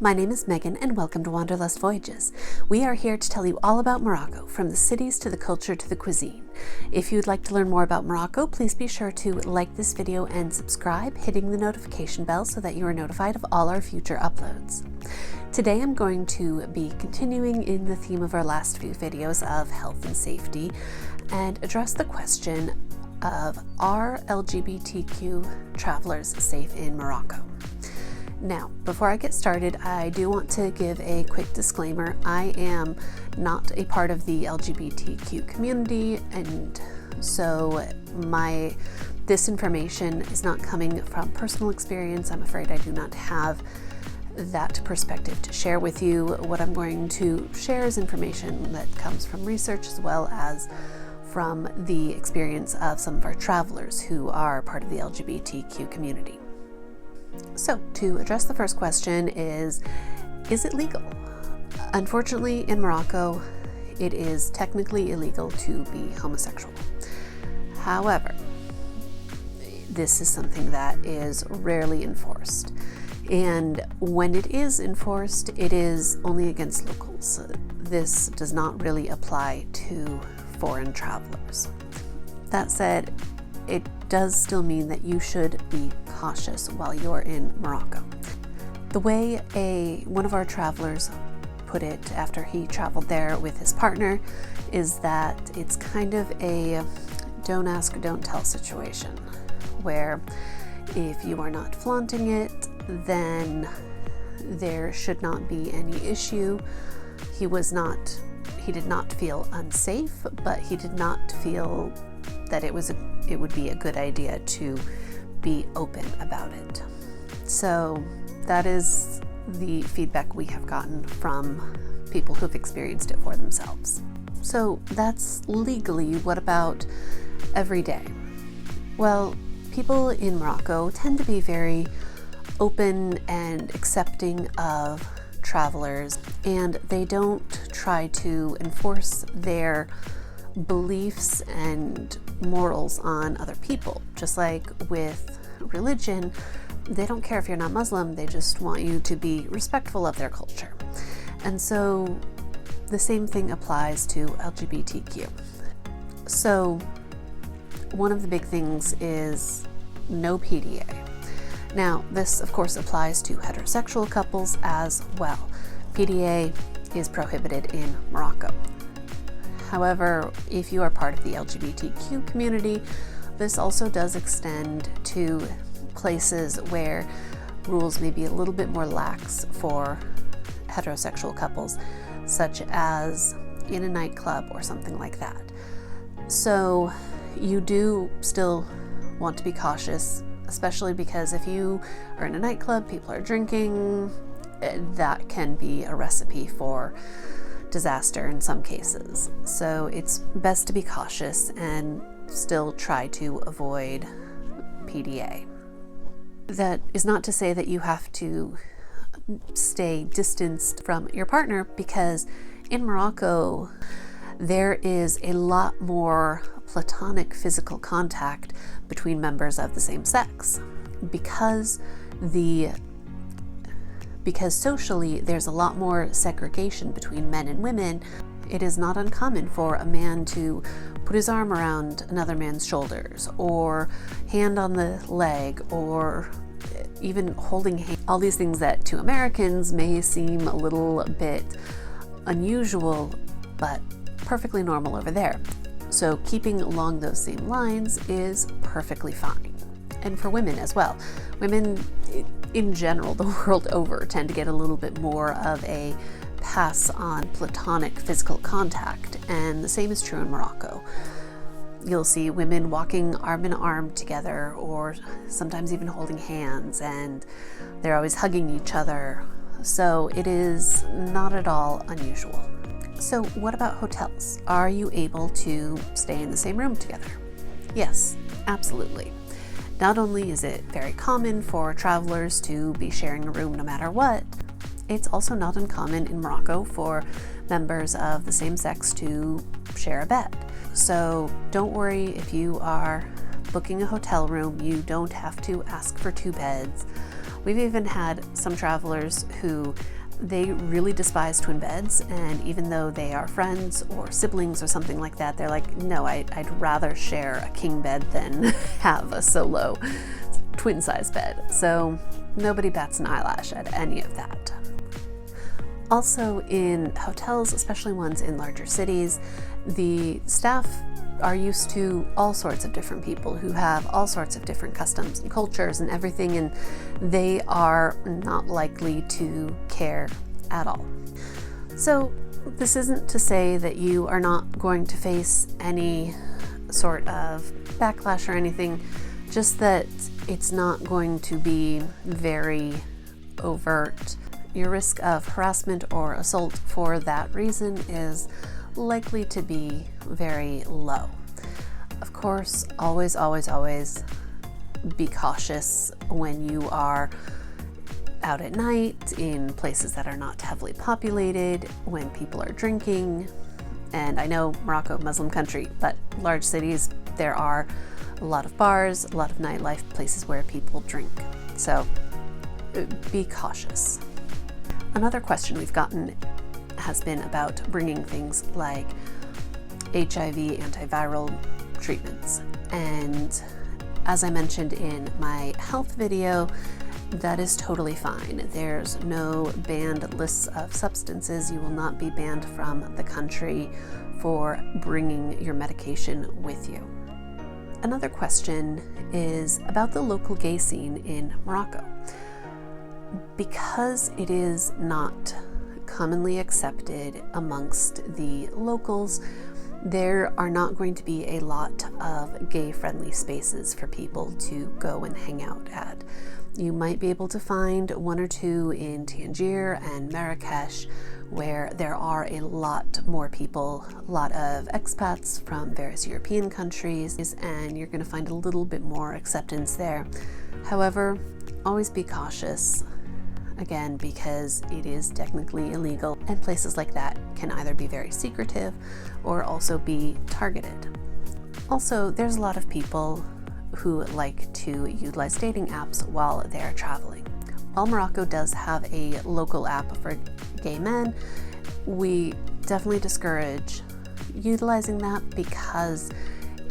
My name is Megan and welcome to Wanderlust Voyages. We are here to tell you all about Morocco, from the cities to the culture to the cuisine. If you'd like to learn more about Morocco, please be sure to like this video and subscribe, hitting the notification bell so that you are notified of all our future uploads. Today I'm going to be continuing in the theme of our last few videos of health and safety and address the question of, are LGBTQ travelers safe in Morocco? Now, before I get started, I do want to give a quick disclaimer. I am not a part of the LGBTQ community, and so this information is not coming from personal experience. I'm afraid I do not have that perspective to share with you. What I'm going to share is information that comes from research as well as from the experience of some of our travelers who are part of the LGBTQ community. So, to address the first question is it legal? Unfortunately, in Morocco, it is technically illegal to be homosexual. However, this is something that is rarely enforced. And when it is enforced, it is only against locals. This does not really apply to foreign travelers. That said, it does still mean that you should be cautious while you're in Morocco. The way one of our travelers put it after he traveled there with his partner is that it's kind of a don't ask, don't tell situation, where if you are not flaunting it, then there should not be any issue. He did not feel unsafe, but he did not feel that it would be a good idea to be open about it. So that is the feedback we have gotten from people who've experienced it for themselves. So that's legally. What about every day? Well, people in Morocco tend to be very open and accepting of travelers, and they don't try to enforce their beliefs and morals on other people. Just like with religion, they don't care if you're not Muslim, they just want you to be respectful of their culture. And so the same thing applies to LGBTQ. So one of the big things is no PDA. Now, this of course applies to heterosexual couples as well. PDA is prohibited in Morocco. However, if you are part of the LGBTQ community, this also does extend to places where rules may be a little bit more lax for heterosexual couples, such as in a nightclub or something like that. So you do still want to be cautious, especially because if you are in a nightclub, people are drinking, that can be a recipe for disaster in some cases. So it's best to be cautious and still try to avoid PDA. That is not to say that you have to stay distanced from your partner, because in Morocco there is a lot more platonic physical contact between members of the same sex. Because socially there's a lot more segregation between men and women, it is not uncommon for a man to put his arm around another man's shoulders, or hand on the leg, or even holding hands. All these things that to Americans may seem a little bit unusual, but perfectly normal over there. So keeping along those same lines is perfectly fine. And for women as well. Women in general, the world over, tend to get a little bit more of a pass on platonic physical contact, and the same is true in Morocco. You'll see women walking arm in arm together, or sometimes even holding hands, and they're always hugging each other. So it is not at all unusual. So what about hotels? Are you able to stay in the same room together? Yes, absolutely. Not only is it very common for travelers to be sharing a room no matter what, it's also not uncommon in Morocco for members of the same sex to share a bed. So don't worry if you are booking a hotel room, you don't have to ask for two beds. We've even had some travelers who they really despise twin beds, and even though they are friends or siblings or something like that, they're like, no, I'd rather share a king bed than have a solo twin size bed. So nobody bats an eyelash at any of that. Also, in hotels, especially ones in larger cities, the staff are used to all sorts of different people who have all sorts of different customs and cultures and everything, and they are not likely to care at all. So this isn't to say that you are not going to face any sort of backlash or anything, just that it's not going to be very overt. Your risk of harassment or assault for that reason is likely to be very low. Of course, always be cautious when you are out at night in places that are not heavily populated, when people are drinking. And I know Morocco, Muslim country, but large cities, there are a lot of bars, a lot of nightlife, places where people drink. So be cautious. Another question we've gotten has been about bringing things like HIV antiviral treatments. And as I mentioned in my health video, that is totally fine. There's no banned lists of substances. You will not be banned from the country for bringing your medication with you. Another question is about the local gay scene in Morocco. Because it is not commonly accepted amongst the locals, there are not going to be a lot of gay-friendly spaces for people to go and hang out at. You might be able to find one or two in Tangier and Marrakesh, where there are a lot more people, a lot of expats from various European countries, and you're going to find a little bit more acceptance there. However, always be cautious. Again, because it is technically illegal, and places like that can either be very secretive or also be targeted. Also, there's a lot of people who like to utilize dating apps while they're traveling. While Morocco does have a local app for gay men, we definitely discourage utilizing that because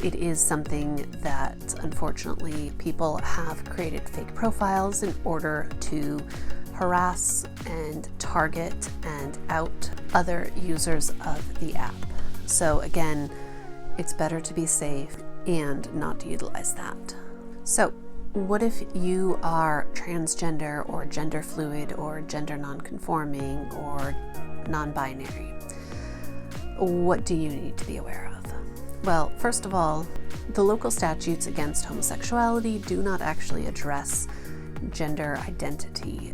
it is something that unfortunately people have created fake profiles in order to harass and target and out other users of the app. So again, it's better to be safe and not to utilize that. So what if you are transgender or gender fluid or gender non-conforming or non-binary? What do you need to be aware of? Well, first of all, the local statutes against homosexuality do not actually address gender identity.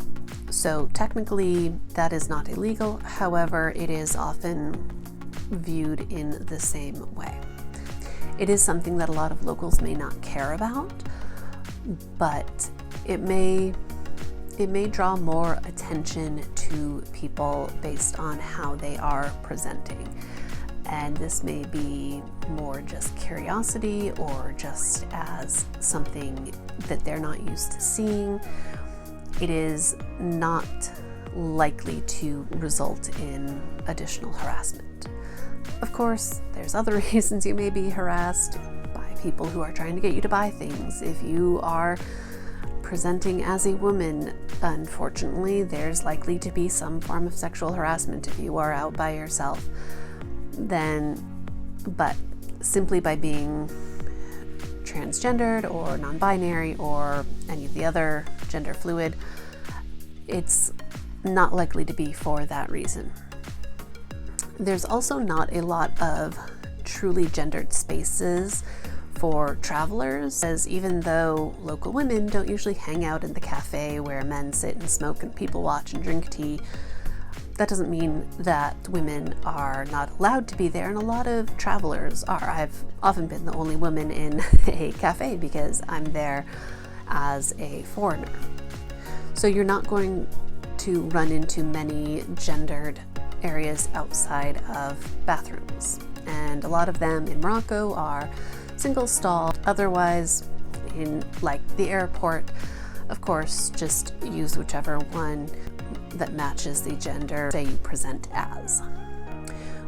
So technically that is not illegal. However, it is often viewed in the same way. It is something that a lot of locals may not care about, but it may draw more attention to people based on how they are presenting. And this may be more just curiosity or just as something that they're not used to seeing. It is not likely to result in additional harassment. Of course, there's other reasons you may be harassed by people who are trying to get you to buy things. If you are presenting as a woman, unfortunately, there's likely to be some form of sexual harassment if you are out by yourself. But simply by being transgendered or non-binary or any of the other gender fluid, it's not likely to be for that reason. There's also not a lot of truly gendered spaces for travelers, as even though local women don't usually hang out in the cafe where men sit and smoke and people watch and drink tea, that doesn't mean that women are not allowed to be there, and a lot of travelers are. I've often been the only woman in a cafe because I'm there as a foreigner. So you're not going to run into many gendered areas outside of bathrooms, and a lot of them in Morocco are single stall. Otherwise, in like the airport, of course, just use whichever one that matches the gender that you present as.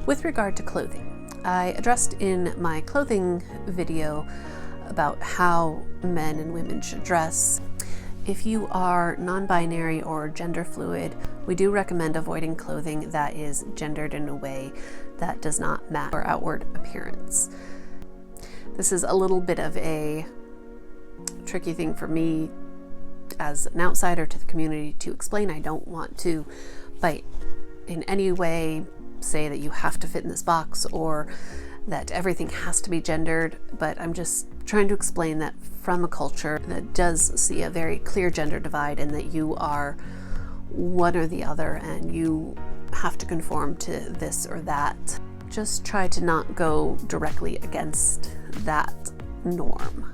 With regard to clothing, I addressed in my clothing video about how men and women should dress. If you are non-binary or gender fluid, we do recommend avoiding clothing that is gendered in a way that does not match our outward appearance. This is a little bit of a tricky thing for me as an outsider to the community to explain. I don't want to, by in any way, say that you have to fit in this box or that everything has to be gendered, but I'm just trying to explain that from a culture that does see a very clear gender divide and that you are one or the other and you have to conform to this or that. Just try to not go directly against that norm.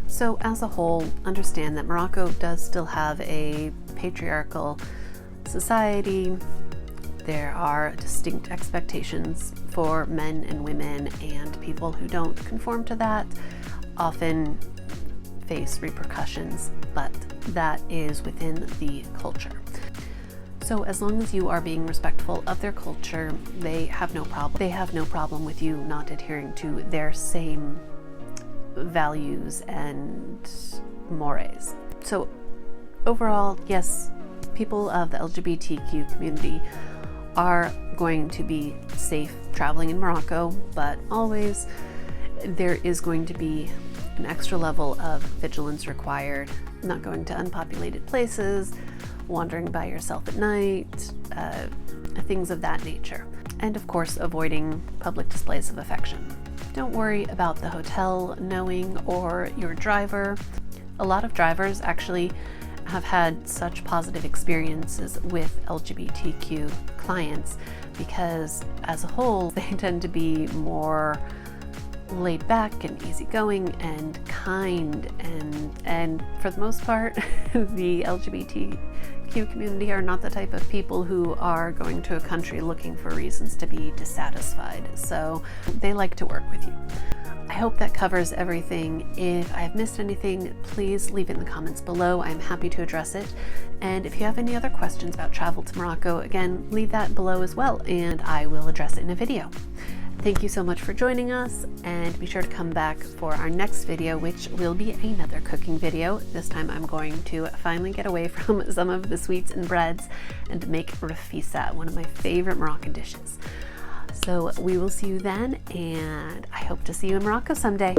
So as a whole, understand that Morocco does still have a patriarchal society. There are distinct expectations for men and women, and people who don't conform to that often face repercussions, but that is within the culture. So as long as you are being respectful of their culture, they have no problem. They have no problem with you not adhering to their same values and mores. So overall, yes, people of the LGBTQ community are going to be safe traveling in Morocco, but always there is going to be an extra level of vigilance required. Not going to unpopulated places, wandering by yourself at night, things of that nature. And of course, avoiding public displays of affection. Don't worry about the hotel knowing or your driver. A lot of drivers actually have had such positive experiences with LGBTQ clients because as a whole, they tend to be more laid back and easygoing and kind, and for the most part, the LGBTQ community are not the type of people who are going to a country looking for reasons to be dissatisfied. So they like to work with you. I hope that covers everything. If I've missed anything, please leave it in the comments below. I'm happy to address it. And if you have any other questions about travel to Morocco, again, leave that below as well, and I will address it in a video. Thank you so much for joining us, and be sure to come back for our next video, which will be another cooking video. This time I'm going to finally get away from some of the sweets and breads and make rafissa, one of my favorite Moroccan dishes. So we will see you then, and I hope to see you in Morocco someday.